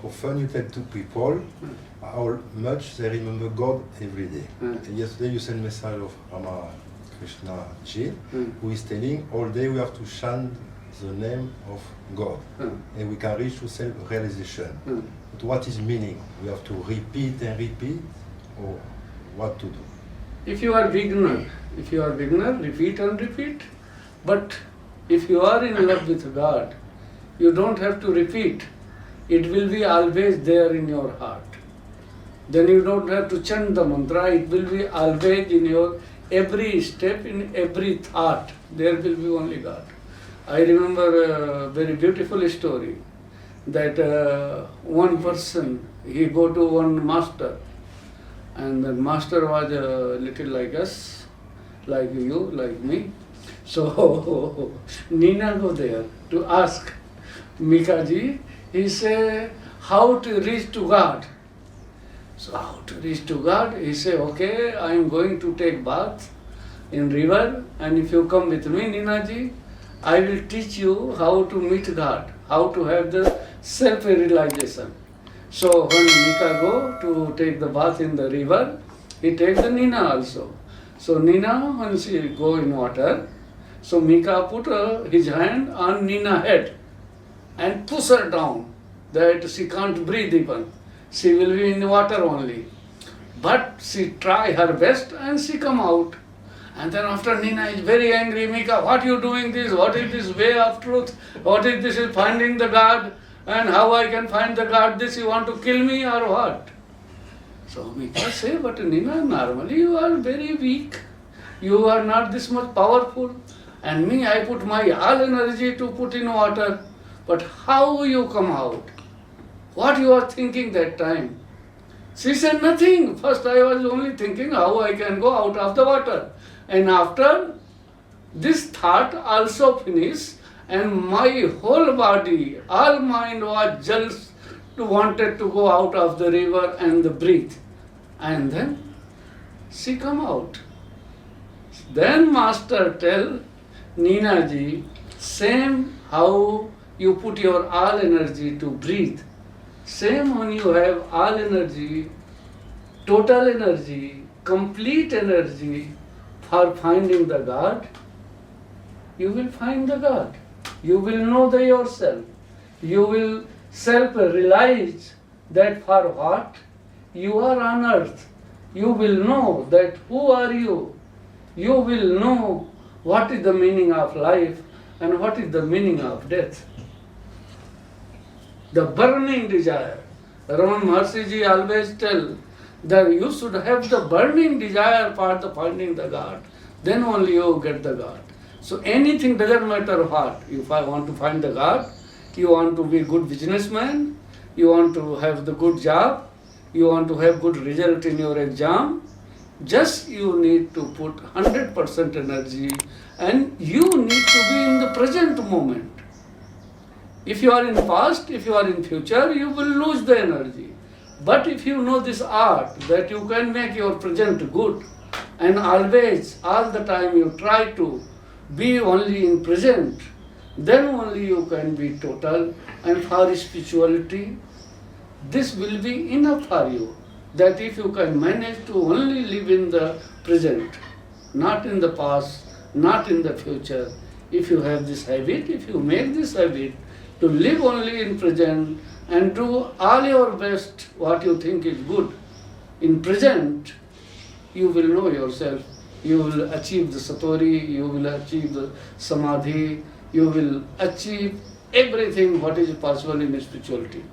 Often you tell to people how much they remember God every day. Yesterday you sent a message of Ramakrishna Ji, who is telling all day we have to chant the name of God, and we can reach to self-realization. But what is meaning? We have to repeat and repeat, or what to do? If you are beginner, repeat and repeat. But if you are in love with God, you don't have to repeat. It will be always there in your heart. Then you don't have to chant the mantra, it will be always in your every step, in every thought. There will be only God. I remember a very beautiful story that one person, he go to one master, and the master was a little like us, like you, like me. So Nina go there to ask Mikaji. He said, how to reach to God? So how to reach to God? He said, okay, I am going to take bath in river, and if you come with me, Ninaji, I will teach you how to meet God, how to have the self-realization. So when Mika go to take the bath in the river, he take the Nina also. So Nina, when she go in water, so Mika put his hand on Nina's head and push her down, that she can't breathe even. She will be in water only. But she try her best and she come out. And then after Nina is very angry, Mika, what you doing this? What is this way of truth? What is this is finding the God? And how I can find the God? This you want to kill me or what? So Mika say, but Nina, normally you are very weak. You are not this much powerful. And me, I put my all energy to put in water. But how you come out? What you are thinking that time? She said nothing. First I was only thinking how I can go out of the water. And after this thought also finished, and my whole body, all mind was just wanted to go out of the river and the breathe. And then she come out. Then master tell Nina ji, same how you put your all energy to breathe. Same when you have all energy, total energy, complete energy for finding the God, you will find the God. You will know the yourself. You will self-realize that for what you are on earth. You will know that who are you. You will know what is the meaning of life and what is the meaning of death. The burning desire. Ramana Maharshi Ji always tell that you should have the burning desire for the finding the God. Then only you get the God. So anything doesn't matter what. If I want to find the God, you want to be a good businessman, you want to have the good job, you want to have good result in your exam, just you need to put 100% energy and you need to be in the present moment. If you are in past, if you are in future, you will lose the energy. But if you know this art, that you can make your present good, and always, all the time you try to be only in present, then only you can be total. And for spirituality, this will be enough for you. That if you can manage to only live in the present, not in the past, not in the future, if you have this habit, if you make this habit, to live only in present and do all your best what you think is good. In present, you will know yourself. You will achieve the satori, you will achieve the samadhi, you will achieve everything what is possible in spirituality.